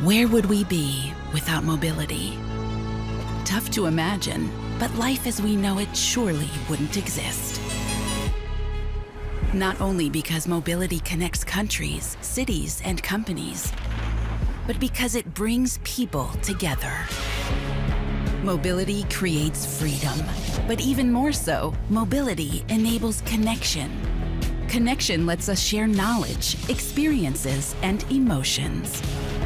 Where would we be without mobility? Tough to imagine, but life as we know it surely wouldn't exist. Not only because mobility connects countries, cities, and companies, but because it brings people together. Mobility creates freedom, but even more so, mobility enables connection. Connection lets us share knowledge, experiences, and emotions.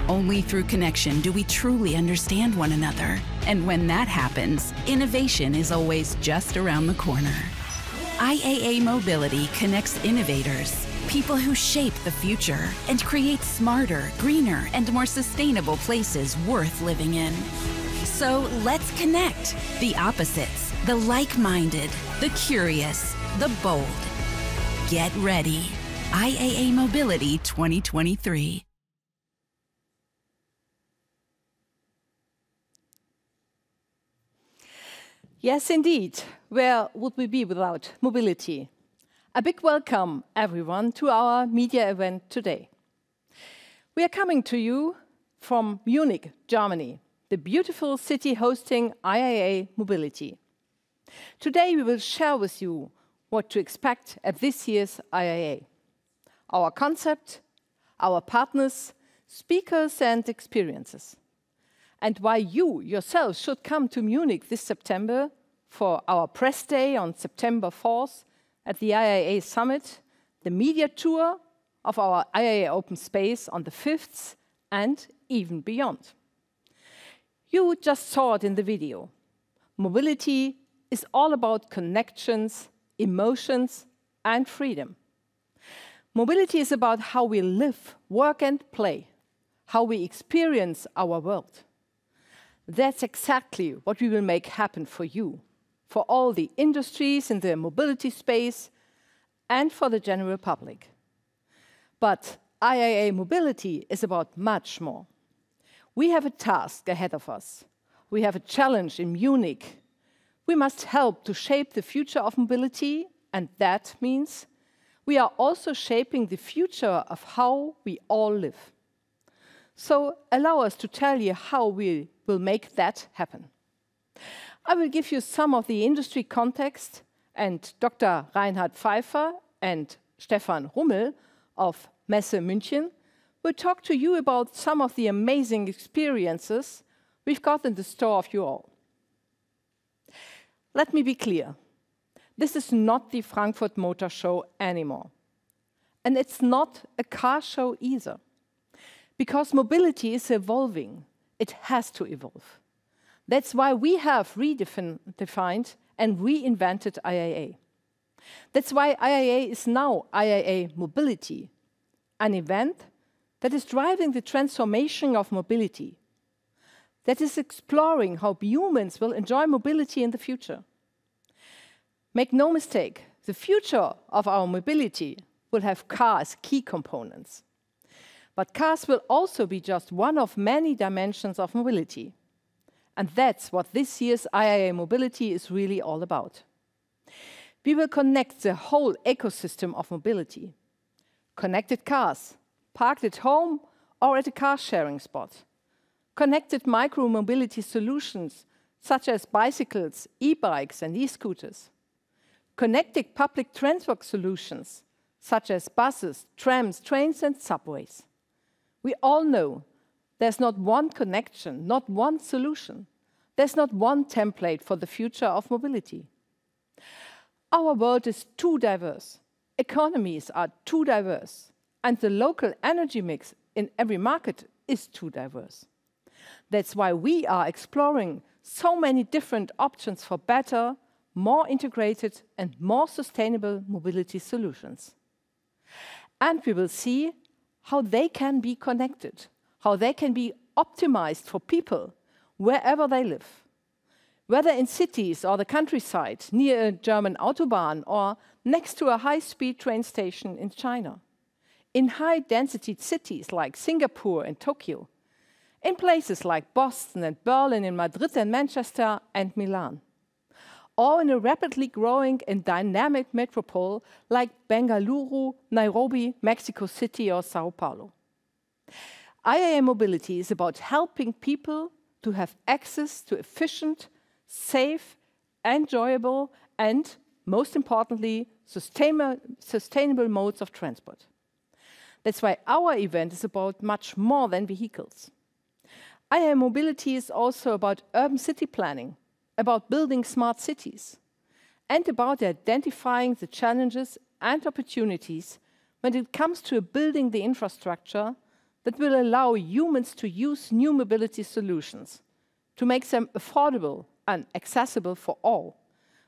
Only through connection do we truly understand one another. And when that happens, innovation is always just around the corner. IAA Mobility connects innovators, people who shape the future and create smarter, greener, and more sustainable places worth living in. So let's connect the opposites, the like-minded, the curious, the bold. Get ready. IAA Mobility 2023. Yes, indeed. Where would we be without mobility? A big welcome, everyone, to our media event today. We are coming to you from Munich, Germany, the beautiful city hosting IAA Mobility. Today, we will share with you what to expect at this year's IAA, our concept, our partners, speakers, and experiences, and why you yourself should come to Munich this September for our press day on September 4th at the IAA Summit, the media tour of our IAA Open Space on the 5th, and even beyond. You just saw it in the video. Mobility is all about connections, emotions, and freedom. Mobility is about how we live, work, and play, how we experience our world. That's exactly what we will make happen for you, for all the industries in the mobility space, and for the general public. But IAA Mobility is about much more. We have a task ahead of us. We have a challenge in Munich. We must help to shape the future of mobility, and that means we are also shaping the future of how we all live. So allow us to tell you how we will make that happen. I will give you some of the industry context, and Dr. Reinhard Pfeiffer and Stefan Rummel of Messe München will talk to you about some of the amazing experiences we've got in the store of you all. Let me be clear. This is not the Frankfurt Motor Show anymore. And it's not a car show either. Because mobility is evolving, it has to evolve. That's why we have redefined and reinvented IAA. That's why IAA is now IAA Mobility, an event that is driving the transformation of mobility, that is exploring how humans will enjoy mobility in the future. Make no mistake, the future of our mobility will have cars key components. But cars will also be just one of many dimensions of mobility. And that's what this year's IAA Mobility is really all about. We will connect the whole ecosystem of mobility. Connected cars, parked at home or at a car-sharing spot. Connected micro-mobility solutions, such as bicycles, e-bikes, and e-scooters. Connected public transport solutions, such as buses, trams, trains, and subways. We all know there's not one connection, not one solution. There's not one template for the future of mobility. Our world is too diverse. Economies are too diverse. And the local energy mix in every market is too diverse. That's why we are exploring so many different options for better, more integrated, and more sustainable mobility solutions. And we will see how they can be connected, how they can be optimized for people wherever they live. Whether in cities or the countryside, near a German Autobahn or next to a high-speed train station in China. In high-density cities like Singapore and Tokyo. In places like Boston and Berlin, in Madrid and Manchester and Milan. Or in a rapidly growing and dynamic metropole like Bengaluru, Nairobi, Mexico City or Sao Paulo. IAA Mobility is about helping people to have access to efficient, safe, enjoyable, and, most importantly, sustainable modes of transport. That's why our event is about much more than vehicles. IAA Mobility is also about urban city planning, about building smart cities, and about identifying the challenges and opportunities when it comes to building the infrastructure that will allow humans to use new mobility solutions, to make them affordable and accessible for all,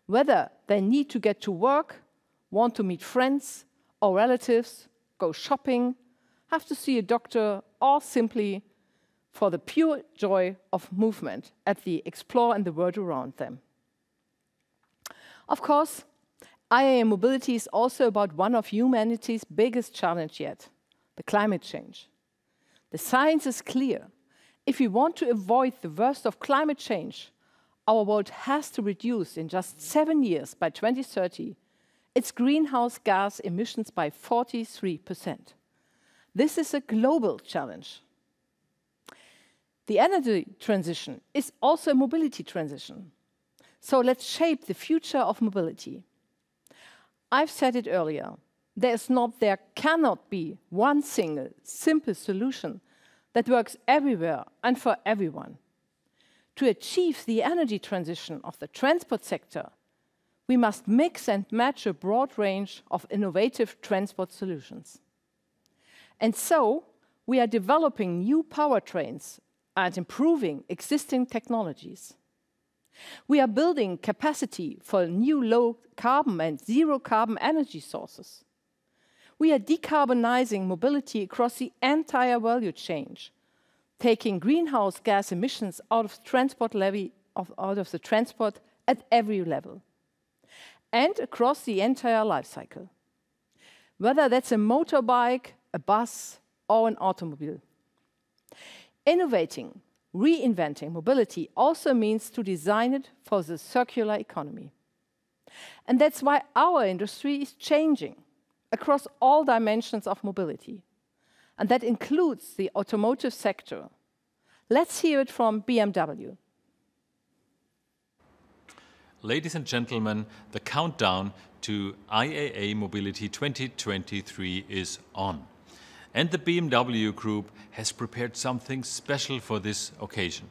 whether they need to get to work, want to meet friends or relatives, go shopping, have to see a doctor, or simply for the pure joy of movement as they explore in the world around them. Of course, IAA Mobility is also about one of humanity's biggest challenges yet, the climate change. The science is clear. If we want to avoid the worst of climate change, our world has to reduce in just 7 years, by 2030, its greenhouse gas emissions by 43%. This is a global challenge. The energy transition is also a mobility transition. So let's shape the future of mobility. I've said it earlier, there cannot be one single, simple solution that works everywhere and for everyone. To achieve the energy transition of the transport sector, we must mix and match a broad range of innovative transport solutions. And so, we are developing new powertrains and improving existing technologies. We are building capacity for new low-carbon and zero-carbon energy sources. We are decarbonizing mobility across the entire value chain, taking greenhouse gas emissions out of the transport at every level, and across the entire life cycle, whether that's a motorbike, a bus, or an automobile. Innovating, reinventing mobility also means to design it for the circular economy. And that's why our industry is changing across all dimensions of mobility. And that includes the automotive sector. Let's hear it from BMW. Ladies and gentlemen, the countdown to IAA Mobility 2023 is on. And the BMW Group has prepared something special for this occasion,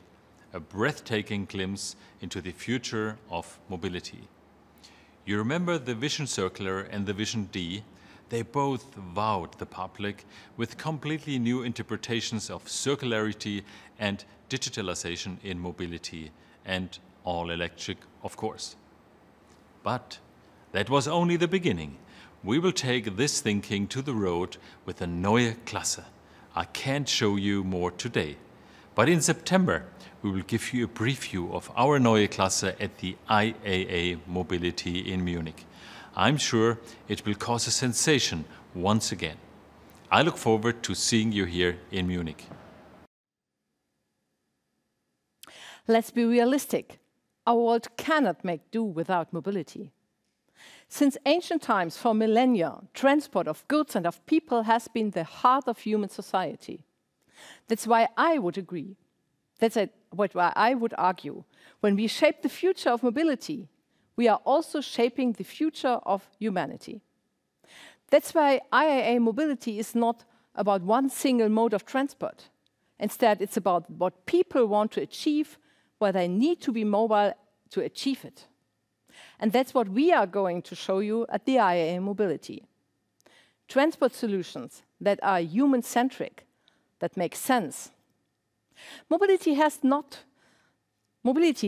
a breathtaking glimpse into the future of mobility. You remember the Vision Circular and the Vision D? They both wowed the public with completely new interpretations of circularity and digitalization in mobility, and all electric, of course. But that was only the beginning. We will take this thinking to the road with a Neue Klasse. I can't show you more today, but in September we will give you a preview of our Neue Klasse at the IAA Mobility in Munich. I'm sure it will cause a sensation once again. I look forward to seeing you here in Munich. Let's be realistic. Our world cannot make do without mobility. Since ancient times, for millennia, transport of goods and of people has been the heart of human society. That's why I would agree. That's why I would argue. When we shape the future of mobility, we are also shaping the future of humanity. That's why IAA Mobility is not about one single mode of transport. Instead, it's about what people want to achieve, where they need to be mobile to achieve it. And that's what we are going to show you at the IAA Mobility. Transport solutions that are human-centric, that make sense. Mobility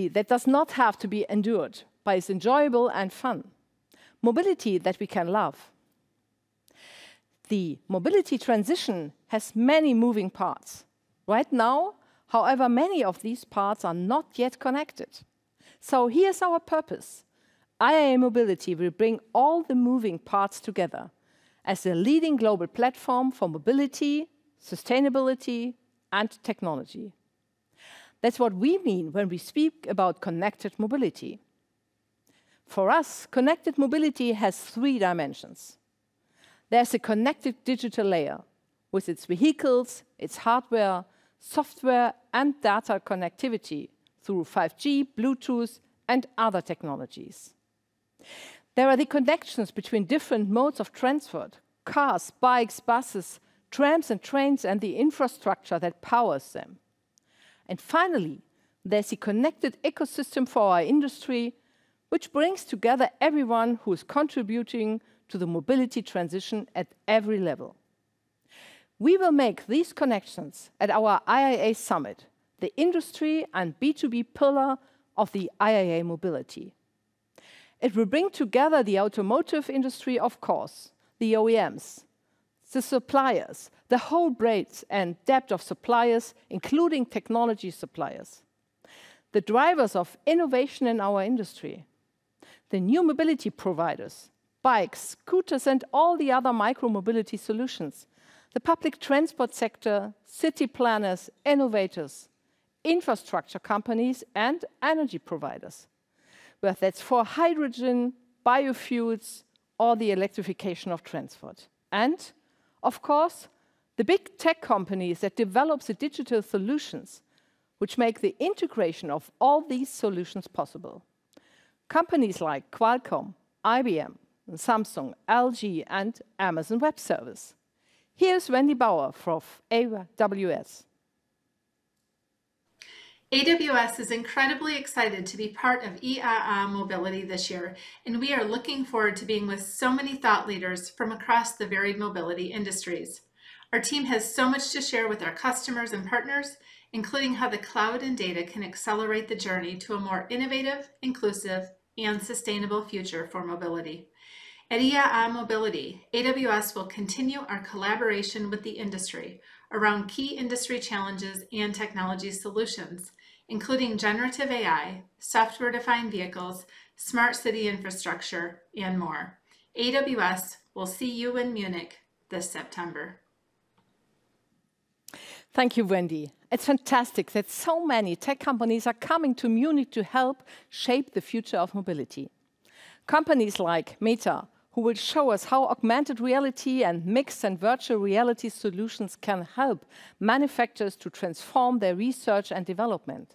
that does not have to be endured, but is enjoyable and fun. Mobility that we can love. The mobility transition has many moving parts. Right now, however, many of these parts are not yet connected. So here's our purpose. IAA Mobility will bring all the moving parts together as a leading global platform for mobility, sustainability, and technology. That's what we mean when we speak about connected mobility. For us, connected mobility has 3 dimensions. There's a connected digital layer, with its vehicles, its hardware, software, and data connectivity through 5G, Bluetooth, and other technologies. There are the connections between different modes of transport, cars, bikes, buses, trams and trains, and the infrastructure that powers them. And finally, there's the connected ecosystem for our industry, which brings together everyone who is contributing to the mobility transition at every level. We will make these connections at our IAA Summit, the industry and B2B pillar of the IAA Mobility. It will bring together the automotive industry, of course, the OEMs, the suppliers, the whole breadth and depth of suppliers, including technology suppliers, the drivers of innovation in our industry, the new mobility providers, bikes, scooters, and all the other micro-mobility solutions, the public transport sector, city planners, innovators, infrastructure companies, and energy providers, whether that's for hydrogen, biofuels, or the electrification of transport. And, of course, the big tech companies that develop the digital solutions which make the integration of all these solutions possible. Companies like Qualcomm, IBM, Samsung, LG, and Amazon Web Service. Here's Wendy Bauer from AWS. AWS is incredibly excited to be part of IAA Mobility this year, and we are looking forward to being with so many thought leaders from across the varied mobility industries. Our team has so much to share with our customers and partners, including how the cloud and data can accelerate the journey to a more innovative, inclusive, and sustainable future for mobility. At IAA Mobility, AWS will continue our collaboration with the industry around key industry challenges and technology solutions, including generative AI, software-defined vehicles, smart city infrastructure, and more. AWS will see you in Munich this September. Thank you, Wendy. It's fantastic that so many tech companies are coming to Munich to help shape the future of mobility. Companies like Meta, who will show us how augmented reality and mixed and virtual reality solutions can help manufacturers to transform their research and development,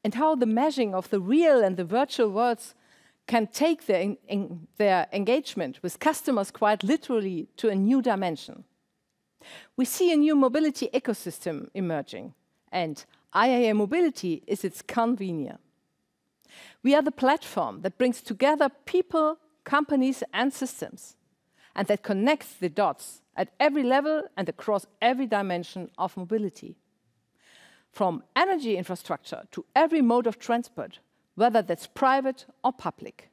and how the meshing of the real and the virtual worlds can take their engagement with customers quite literally to a new dimension. We see a new mobility ecosystem emerging, and IAA Mobility is its convener. We are the platform that brings together people, companies, and systems, and that connects the dots at every level and across every dimension of mobility. From energy infrastructure to every mode of transport, whether that's private or public.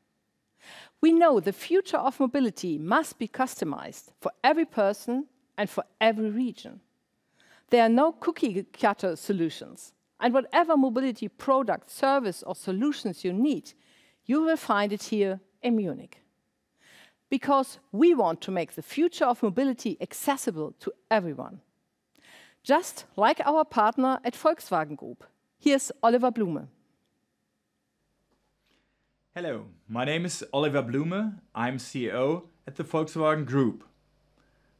We know the future of mobility must be customized for every person and for every region. There are no cookie-cutter solutions, and whatever mobility product, service, or solutions you need, you will find it here in Munich. Because we want to make the future of mobility accessible to everyone. Just like our partner at Volkswagen Group. Here's Oliver Blume. Hello, my name is Oliver Blume. I'm CEO at the Volkswagen Group.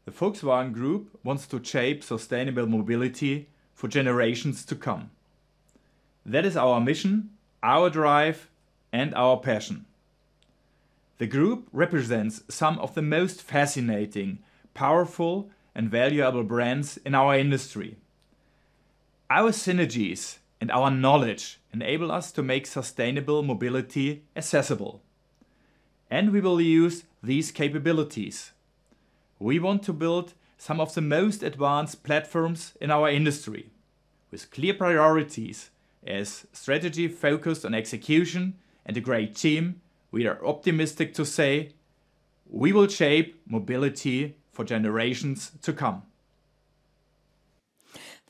The Volkswagen Group wants to shape sustainable mobility for generations to come. That is our mission, our drive, and our passion. The group represents some of the most fascinating, powerful, and valuable brands in our industry. Our synergies and our knowledge enable us to make sustainable mobility accessible. And we will use these capabilities. We want to build some of the most advanced platforms in our industry, with clear priorities as strategy focused on execution and a great team. We are optimistic to say we will shape mobility for generations to come.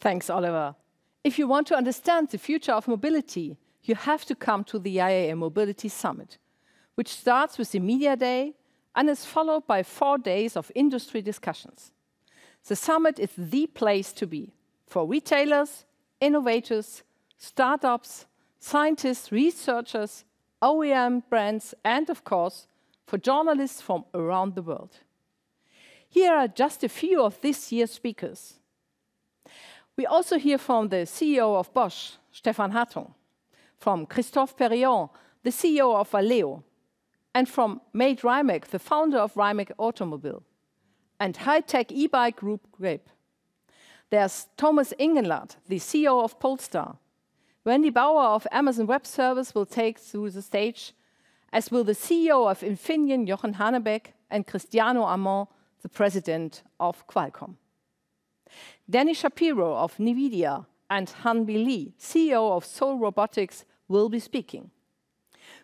Thanks, Oliver. If you want to understand the future of mobility, you have to come to the IAA Mobility Summit, which starts with the Media Day and is followed by 4 days of industry discussions. The summit is the place to be for retailers, innovators, startups, scientists, researchers, OEM brands, and of course, for journalists from around the world. Here are just a few of this year's speakers. We also hear from the CEO of Bosch, Stefan Hartung, from Christophe Perriand, the CEO of Valeo, and from Mate Rimac, the founder of Rimac Automobile, and high-tech e-bike group Grape. There's Thomas Ingenlath, the CEO of Polestar. Wendy Bauer of Amazon Web Service will take through the stage, as will the CEO of Infineon, Jochen Hanebeck, and Cristiano Amon, the president of Qualcomm. Danny Shapiro of NVIDIA and Hanbi Lee, CEO of Seoul Robotics, will be speaking.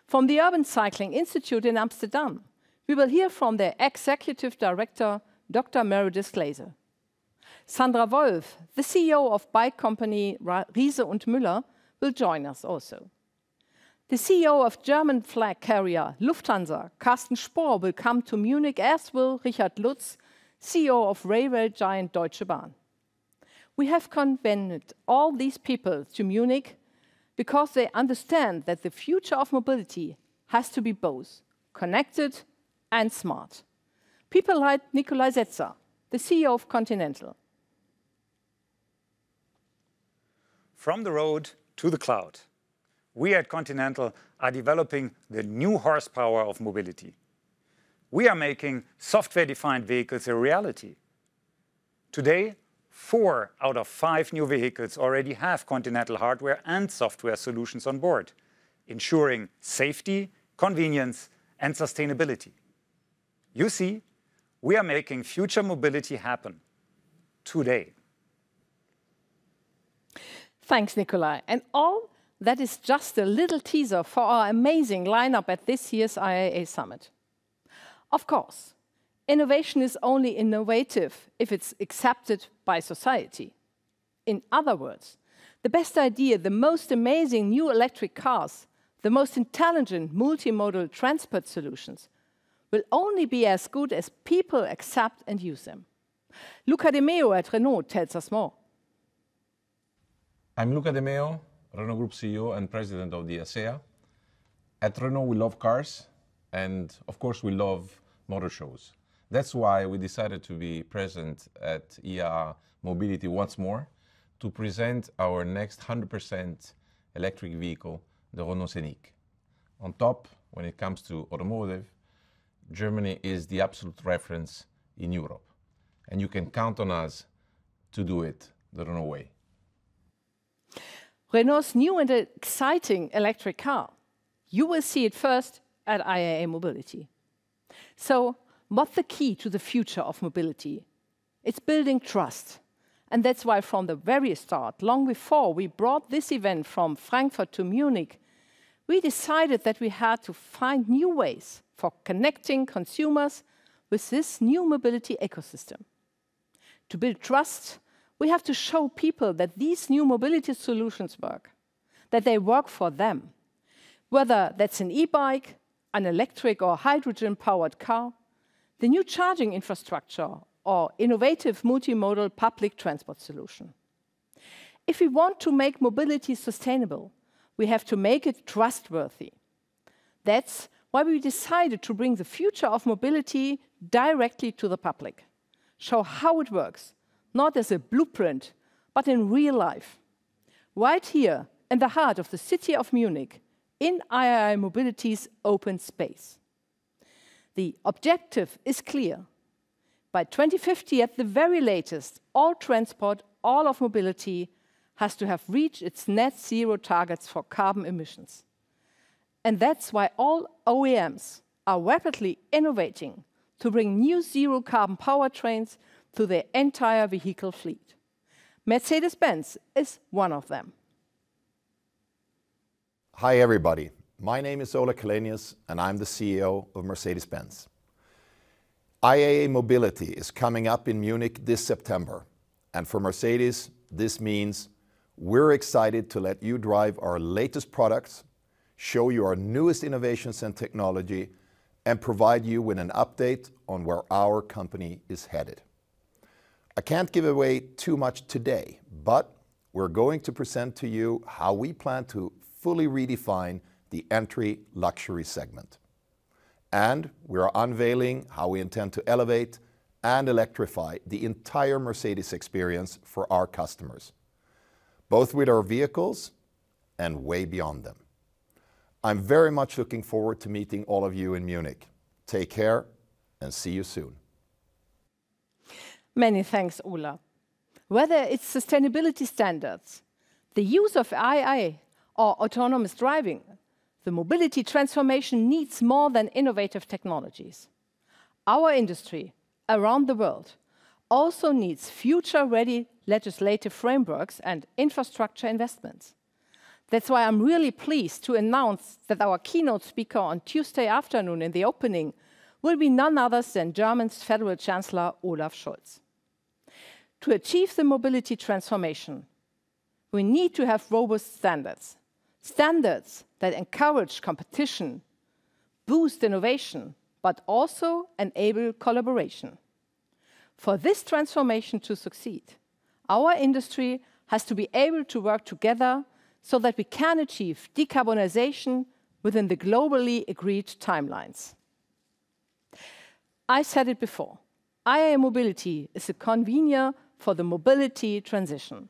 From the Urban Cycling Institute in Amsterdam, we will hear from their executive director, Dr. Meredith Glaser. Sandra Wolf, the CEO of bike company Riese und Müller, will join us also. The CEO of German flag carrier Lufthansa, Carsten Spohr, will come to Munich, as will Richard Lutz, CEO of railway giant Deutsche Bahn. We have convened all these people to Munich because they understand that the future of mobility has to be both connected and smart. People like Nikolai Setzer, the CEO of Continental. From the road to the cloud, we at Continental are developing the new horsepower of mobility. We are making software-defined vehicles a reality. Today, 4 out of 5 new vehicles already have Continental hardware and software solutions on board, ensuring safety, convenience, and sustainability. You see, we are making future mobility happen today. Thanks, Nikolai. And all that is just a little teaser for our amazing lineup at this year's IAA Summit. Of course, innovation is only innovative if it's accepted by society. In other words, the best idea, the most amazing new electric cars, the most intelligent multimodal transport solutions will only be as good as people accept and use them. Luca De Meo at Renault tells us more. I'm Luca De Meo, Renault Group CEO and President of the ASEA. At Renault, we love cars, and of course, we love motor shows. That's why we decided to be present at IAA Mobility once more to present our next 100% electric vehicle, the Renault Scenic. On top, when it comes to automotive, Germany is the absolute reference in Europe, and you can count on us to do it the Renault way. Renault's new and exciting electric car. You will see it first at IAA Mobility. So, what's the key to the future of mobility? It's building trust. And that's why from the very start, long before we brought this event from Frankfurt to Munich, we decided that we had to find new ways for connecting consumers with this new mobility ecosystem. To build trust, we have to show people that these new mobility solutions work, that they work for them. Whether that's an e-bike, an electric or hydrogen-powered car, the new charging infrastructure, or innovative multimodal public transport solution. If we want to make mobility sustainable, we have to make it trustworthy. That's why we decided to bring the future of mobility directly to the public, show how it works, not as a blueprint, but in real life. Right here in the heart of the city of Munich, in IAA Mobility's Open Space. The objective is clear. By 2050, at the very latest, all transport, all of mobility, has to have reached its net zero targets for carbon emissions. And that's why all OEMs are rapidly innovating to bring new zero carbon powertrains to their entire vehicle fleet. Mercedes-Benz is one of them. Hi everybody, my name is Ola Kalenius and I'm the CEO of Mercedes-Benz. IAA Mobility is coming up in Munich this September, and for Mercedes this means we're excited to let you drive our latest products, show you our newest innovations and technology, and provide you with an update on where our company is headed. I can't give away too much today, but we're going to present to you how we plan to fully redefine the entry luxury segment. And we're unveiling how we intend to elevate and electrify the entire Mercedes experience for our customers, both with our vehicles and way beyond them. I'm very much looking forward to meeting all of you in Munich. Take care and see you soon. Many thanks, Ola. Whether it's sustainability standards, the use of AI, or autonomous driving, the mobility transformation needs more than innovative technologies. Our industry around the world also needs future-ready legislative frameworks and infrastructure investments. That's why I'm really pleased to announce that our keynote speaker on Tuesday afternoon in the opening will be none other than Germany's Federal Chancellor Olaf Scholz. To achieve the mobility transformation, we need to have robust standards. Standards that encourage competition, boost innovation, but also enable collaboration. For this transformation to succeed, our industry has to be able to work together so that we can achieve decarbonization within the globally agreed timelines. I said it before, IAA Mobility is a convener for the mobility transition.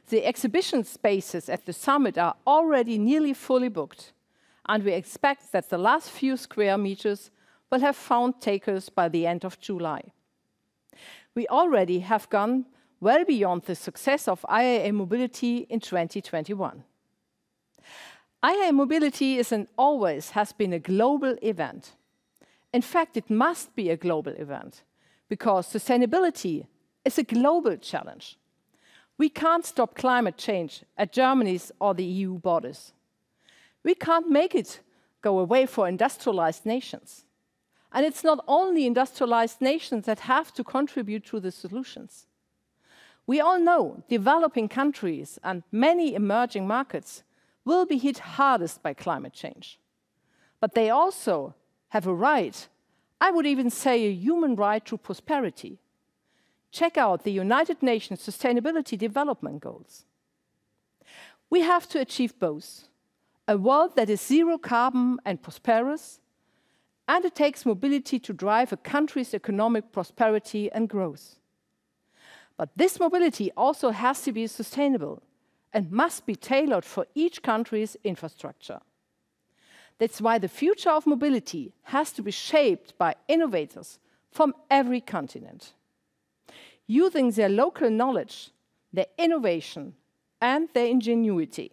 The exhibition spaces at the summit are already nearly fully booked, and we expect that the last few square meters will have found takers by the end of July. We already have gone well beyond the success of IAA Mobility in 2021. IAA Mobility is and always has been a global event. In fact, it must be a global event, because sustainability is a global challenge. We can't stop climate change at Germany's or the EU borders. We can't make it go away for industrialized nations. And it's not only industrialized nations that have to contribute to the solutions. We all know developing countries and many emerging markets will be hit hardest by climate change. But they also have a right, I would even say a human right to prosperity. Check out the United Nations Sustainability Development Goals. We have to achieve both, a world that is zero carbon and prosperous, and it takes mobility to drive a country's economic prosperity and growth. But this mobility also has to be sustainable and must be tailored for each country's infrastructure. That's why the future of mobility has to be shaped by innovators from every continent, using their local knowledge, their innovation, and their ingenuity.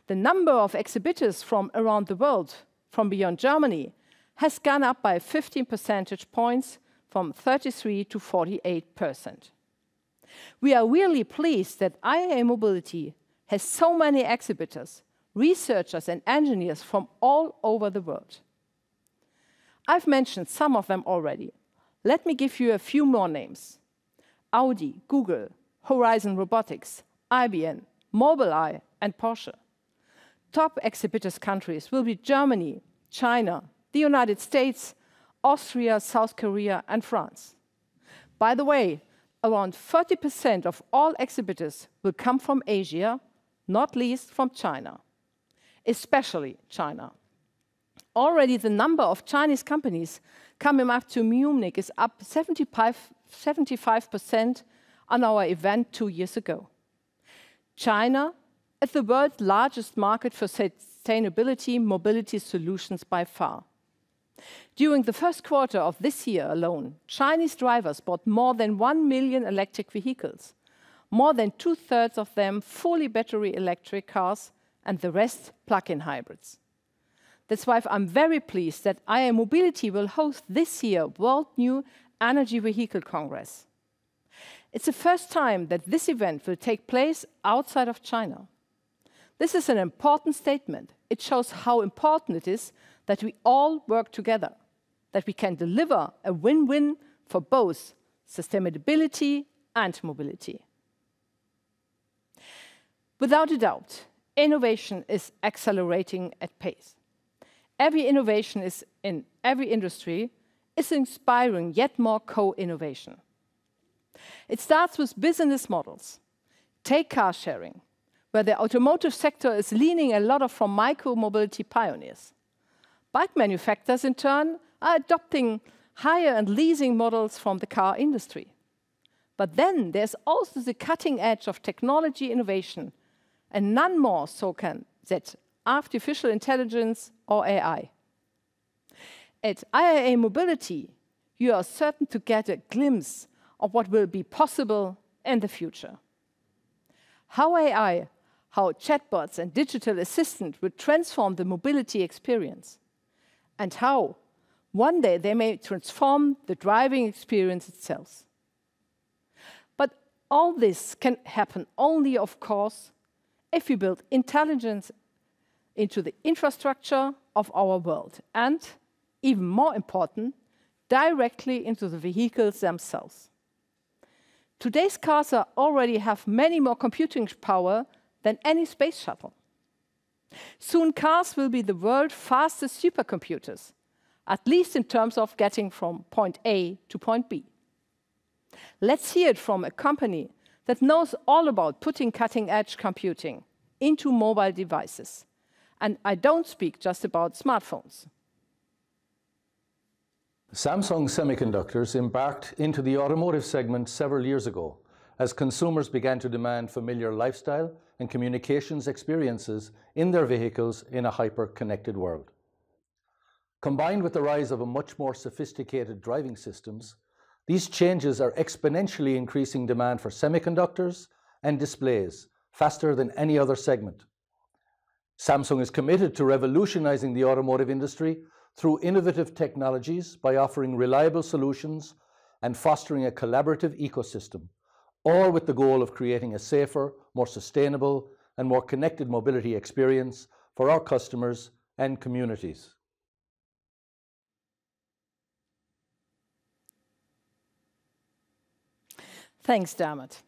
The number of exhibitors from around the world, from beyond Germany, has gone up by 15 percentage points from 33% to 48%. We are really pleased that IAA Mobility has so many exhibitors, researchers, and engineers from all over the world. I've mentioned some of them already. Let me give you a few more names. Audi, Google, Horizon Robotics, IBM, Mobileye, and Porsche. Top exhibitors countries will be Germany, China, the United States, Austria, South Korea, and France. By the way, around 30% of all exhibitors will come from Asia, not least from China, especially China. Already the number of Chinese companies coming up to Munich is up 75% on our event 2 years ago. China is the world's largest market for sustainability mobility solutions by far. During the first quarter of this year alone, Chinese drivers bought more than 1 million electric vehicles, more than 2/3 of them fully battery electric cars, and the rest plug-in hybrids. That's why I'm very pleased that IAA Mobility will host this year World New Energy Vehicle Congress. It's the first time that this event will take place outside of China. This is an important statement. It shows how important it is that we all work together, that we can deliver a win-win for both sustainability and mobility. Without a doubt, innovation is accelerating at pace. Every innovation in every industry is inspiring yet more co-innovation. It starts with business models. Take car sharing, where the automotive sector is leaning a lot from micro-mobility pioneers. Bike manufacturers, in turn, are adopting hire and leasing models from the car industry. But then there's also the cutting edge of technology innovation, and none more so than artificial intelligence or AI. At IAA Mobility, you are certain to get a glimpse of what will be possible in the future. How AI, how chatbots and digital assistants will transform the mobility experience, and how one day they may transform the driving experience itself. But all this can happen only, of course, if we build intelligence into the infrastructure of our world, and, even more important, directly into the vehicles themselves. Today's cars already have many more computing power than any space shuttle. Soon cars will be the world's fastest supercomputers, at least in terms of getting from point A to point B. Let's hear it from a company that knows all about putting cutting-edge computing into mobile devices. And I don't speak just about smartphones. Samsung Semiconductors embarked into the automotive segment several years ago as consumers began to demand familiar lifestyle and communications experiences in their vehicles in a hyper-connected world. Combined with the rise of a much more sophisticated driving systems, these changes are exponentially increasing demand for semiconductors and displays faster than any other segment. Samsung is committed to revolutionizing the automotive industry through innovative technologies by offering reliable solutions and fostering a collaborative ecosystem, all with the goal of creating a safer, more sustainable, and more connected mobility experience for our customers and communities. Thanks, Dermot.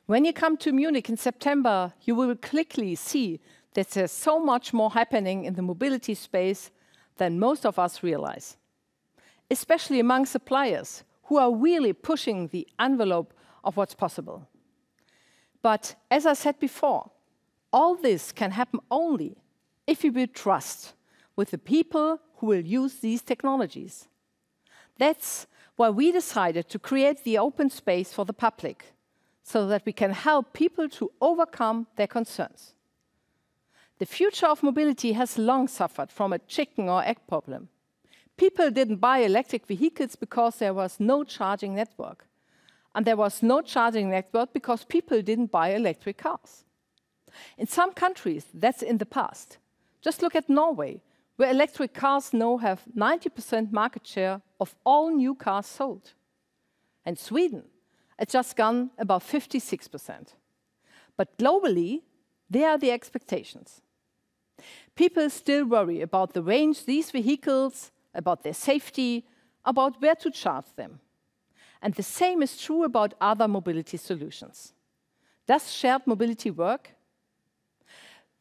When you come to Munich in September, you will quickly see that there's so much more happening in the mobility space than most of us realize, especially among suppliers who are really pushing the envelope of what's possible. But as I said before, all this can happen only if we build trust with the people who will use these technologies. That's why we decided to create the open space for the public, so that we can help people to overcome their concerns. The future of mobility has long suffered from a chicken or egg problem. People didn't buy electric vehicles because there was no charging network. And there was no charging network because people didn't buy electric cars. In some countries, that's in the past. Just look at Norway, where electric cars now have 90% market share of all new cars sold. And Sweden, it's just gone above 56%. But globally, there are the expectations. People still worry about the range these vehicles, about their safety, about where to charge them. And the same is true about other mobility solutions. Does shared mobility work?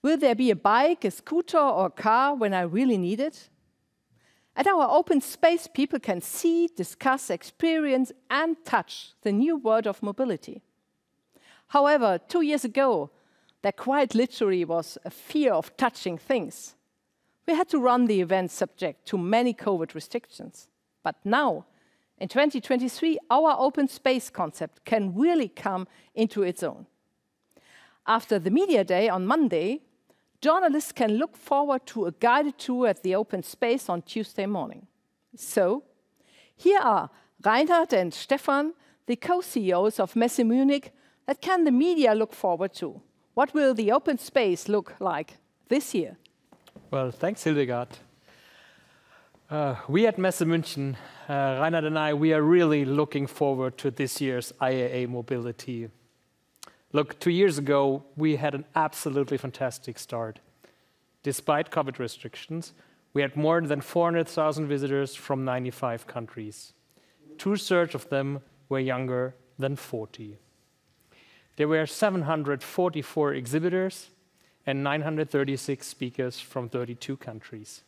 Will there be a bike, a scooter, or a car when I really need it? At our open space, people can see, discuss, experience, and touch the new world of mobility. However, 2 years ago, there quite literally was a fear of touching things. We had to run the event subject to many COVID restrictions. But now, in 2023, our open space concept can really come into its own. After the Media Day on Monday, journalists can look forward to a guided tour at the open space on Tuesday morning. So, here are Reinhard and Stefan, the co-CEOs of Messe Munich, that can the media look forward to. What will the open space look like this year? Well, thanks, Hildegard. We at Messe München, Reinhard and I, we are really looking forward to this year's IAA Mobility. Look, 2 years ago, we had an absolutely fantastic start. Despite COVID restrictions, we had more than 400,000 visitors from 95 countries. 2/3 of them were younger than 40. There were 744 exhibitors and 936 speakers from 32 countries.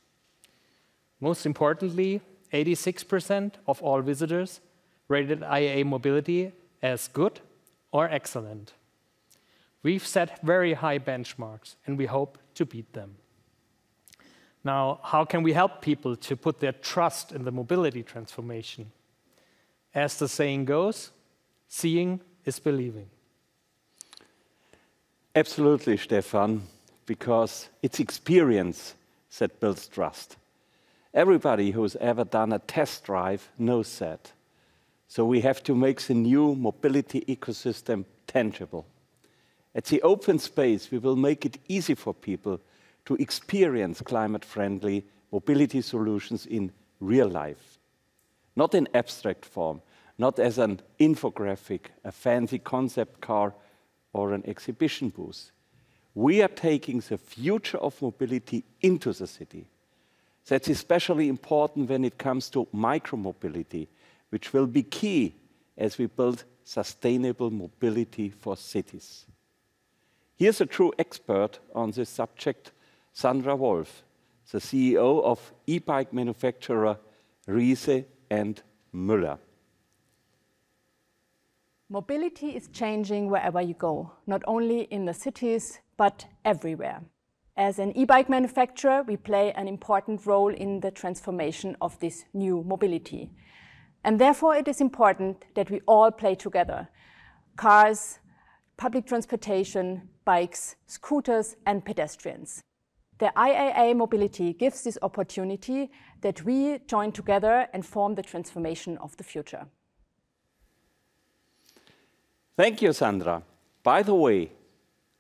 Most importantly, 86% of all visitors rated IAA Mobility as good or excellent. We've set very high benchmarks, and we hope to beat them. Now, how can we help people to put their trust in the mobility transformation? As the saying goes, seeing is believing. Absolutely, Stefan, because it's experience that builds trust. Everybody who's ever done a test drive knows that. So we have to make the new mobility ecosystem tangible. At the open space, we will make it easy for people to experience climate-friendly mobility solutions in real life. Not in abstract form, not as an infographic, a fancy concept car, or an exhibition booth. We are taking the future of mobility into the city. That's especially important when it comes to micromobility, which will be key as we build sustainable mobility for cities. Here's a true expert on this subject, Sandra Wolf, the CEO of e-bike manufacturer Riese and Müller. Mobility is changing wherever you go, not only in the cities, but everywhere. As an e-bike manufacturer, we play an important role in the transformation of this new mobility. And therefore, it is important that we all play together. Cars, public transportation, bikes, scooters, and pedestrians. The IAA Mobility gives this opportunity that we join together and form the transformation of the future. Thank you, Sandra. By the way,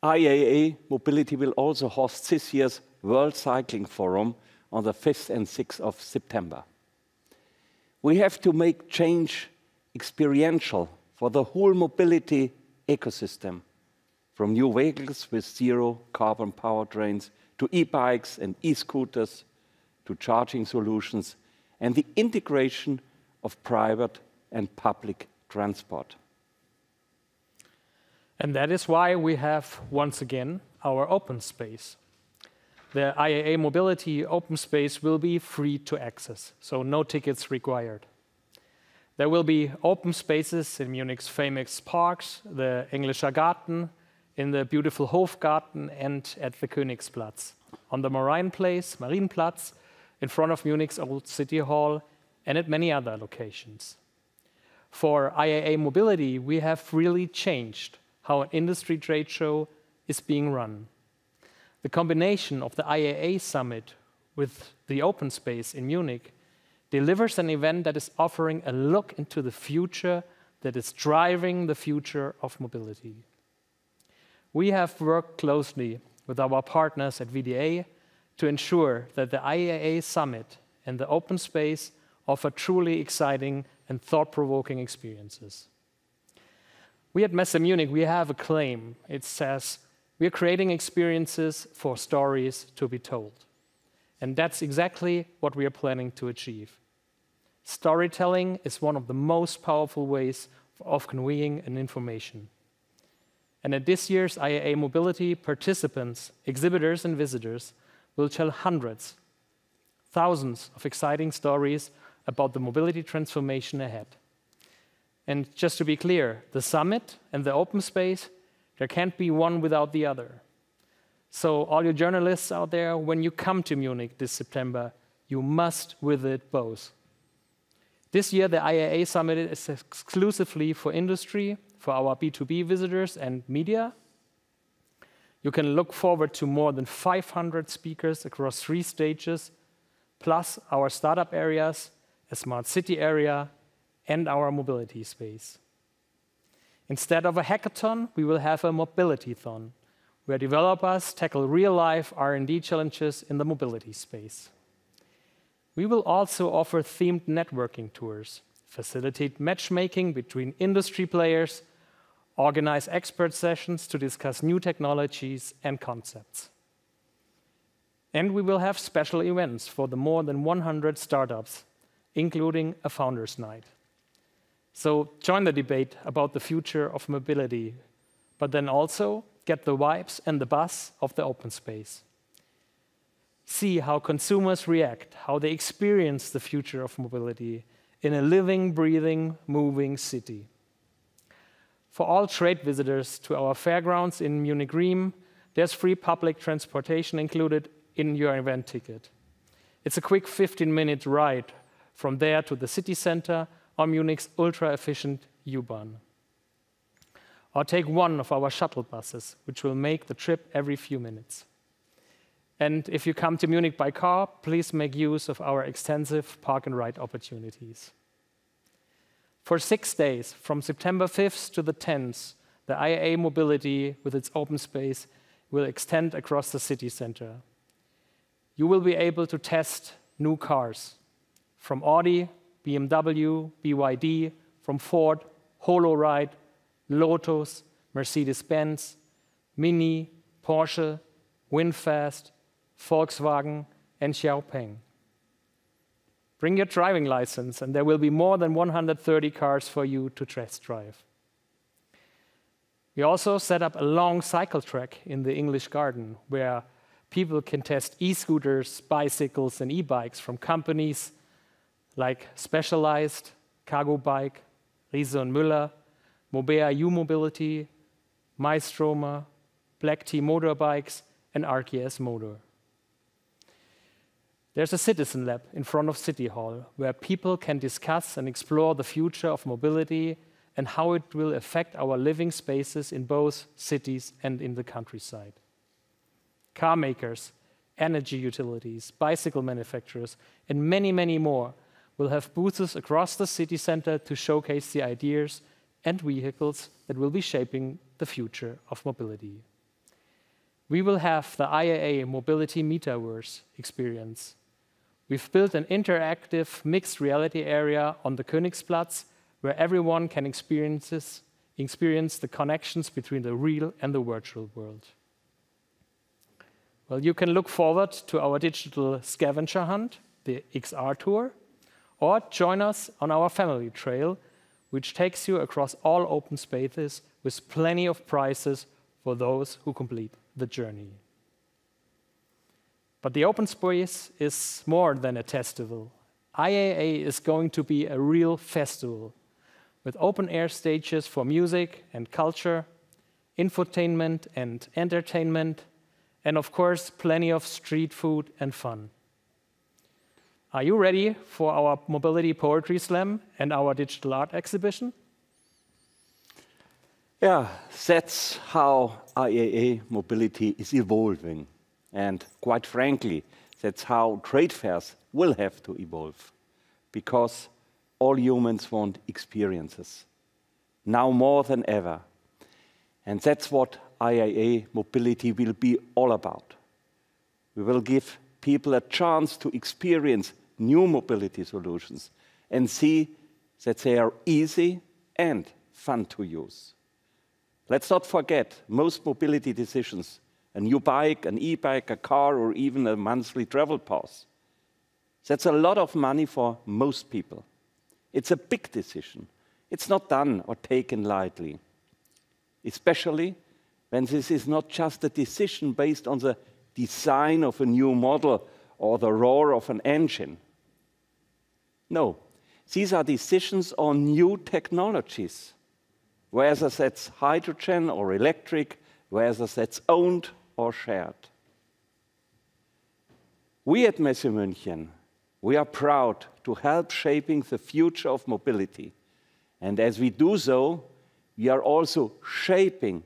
IAA Mobility will also host this year's World Cycling Forum on the 5th and 6th of September. We have to make change experiential for the whole mobility ecosystem, from new vehicles with zero carbon powertrains to e-bikes and e-scooters to charging solutions and the integration of private and public transport. And that is why we have, once again, our open space. The IAA Mobility Open Space will be free to access, so no tickets required. There will be open spaces in Munich's famous parks, the Englischer Garten, in the beautiful Hofgarten, and at the Königsplatz, on the Marienplatz, in front of Munich's old city hall, and at many other locations. For IAA Mobility, we have really changed how an industry trade show is being run. The combination of the IAA Summit with the open space in Munich delivers an event that is offering a look into the future that is driving the future of mobility. We have worked closely with our partners at VDA to ensure that the IAA Summit and the open space offer truly exciting and thought-provoking experiences. We at Messe Munich, we have a claim. It says, we are creating experiences for stories to be told. And that's exactly what we are planning to achieve. Storytelling is one of the most powerful ways of conveying an information. And at this year's IAA Mobility, participants, exhibitors, and visitors will tell hundreds, thousands of exciting stories about the mobility transformation ahead. And just to be clear, the summit and the open space, there can't be one without the other. So all you journalists out there, when you come to Munich this September, you must visit both. This year, the IAA Summit is exclusively for industry, for our B2B visitors and media. You can look forward to more than 500 speakers across 3 stages, plus our startup areas, a smart city area, and our mobility space. Instead of a hackathon, we will have a mobility-thon, where developers tackle real-life R&D challenges in the mobility space. We will also offer themed networking tours, facilitate matchmaking between industry players, organize expert sessions to discuss new technologies and concepts. And we will have special events for the more than 100 startups, including a Founders Night. So join the debate about the future of mobility, but then also get the vibes and the buzz of the open space. See how consumers react, how they experience the future of mobility in a living, breathing, moving city. For all trade visitors to our fairgrounds in Munich Riem, there's free public transportation included in your event ticket. It's a quick 15-minute ride from there to the city center on Munich's ultra-efficient U-Bahn. Or take one of our shuttle buses, which will make the trip every few minutes. And if you come to Munich by car, please make use of our extensive park and ride opportunities. For 6 days, from September 5th to the 10th, the IAA Mobility with its open space will extend across the city center. You will be able to test new cars from Audi, BMW, BYD, from Ford, HoloRide, Lotus, Mercedes-Benz, Mini, Porsche, VinFast, Volkswagen, and Xiaopeng. Bring your driving license, and there will be more than 130 cars for you to test drive. We also set up a long cycle track in the English Garden, where people can test e-scooters, bicycles, and e-bikes from companies like Specialized, Cargo Bike, Riese und Müller, Mobea U-Mobility, Maistromer, Black Tea Motorbikes, and RKS Motor. There's a citizen lab in front of City Hall where people can discuss and explore the future of mobility and how it will affect our living spaces in both cities and in the countryside. Car makers, energy utilities, bicycle manufacturers, and many, many more will have booths across the city center to showcase the ideas and vehicles that will be shaping the future of mobility. We will have the IAA Mobility Metaverse experience. We've built an interactive mixed reality area on the Königsplatz where everyone can experience the connections between the real and the virtual world. Well, you can look forward to our digital scavenger hunt, the XR Tour, or join us on our family trail, which takes you across all open spaces with plenty of prizes for those who complete the journey. But the open space is more than a festival. IAA is going to be a real festival with open-air stages for music and culture, infotainment and entertainment, and of course, plenty of street food and fun. Are you ready for our Mobility Poetry Slam and our digital art exhibition? Yeah, that's how IAA Mobility is evolving. And quite frankly, that's how trade fairs will have to evolve. Because all humans want experiences, now more than ever. And that's what IAA Mobility will be all about. We will give people a chance to experience new mobility solutions and see that they are easy and fun to use. Let's not forget, most mobility decisions, a new bike, an e-bike, a car, or even a monthly travel pass, that's a lot of money for most people. It's a big decision. It's not done or taken lightly, especially when this is not just a decision based on the design of a new model or the roar of an engine. No, these are decisions on new technologies, whether that's hydrogen or electric, whether that's owned or shared. We at Messe München, we are proud to help shaping the future of mobility. And as we do so, we are also shaping,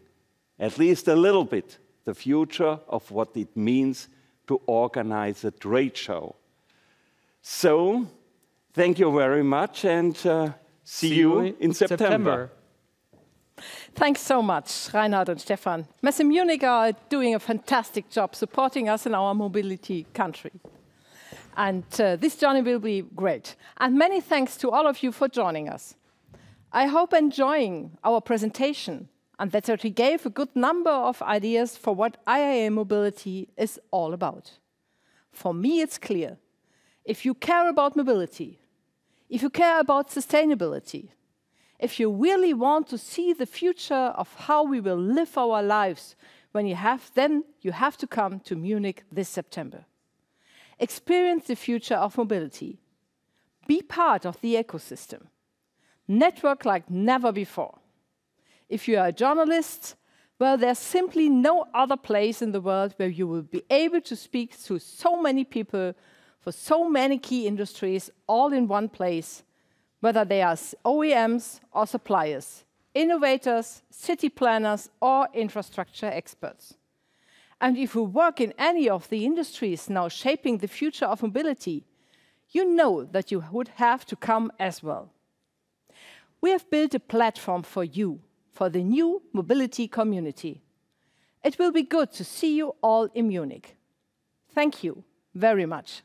at least a little bit, the future of what it means to organize a trade show. So, thank you very much, and see you in September. Thanks so much, Reinhard and Stefan. Messe Munich are doing a fantastic job supporting us in our mobility country. And this journey will be great. And many thanks to all of you for joining us. I hope enjoying our presentation and that we gave a good number of ideas for what IAA Mobility is all about. For me, it's clear. If you care about mobility, if you care about sustainability, if you really want to see the future of how we will live our lives, then you have to come to Munich this September. Experience the future of mobility. Be part of the ecosystem. Network like never before. If you are a journalist, well, there's simply no other place in the world where you will be able to speak to so many people for so many key industries all in one place, whether they are OEMs or suppliers, innovators, city planners, or infrastructure experts. And if you work in any of the industries now shaping the future of mobility, you know that you would have to come as well. We have built a platform for you, for the new mobility community. It will be good to see you all in Munich. Thank you very much.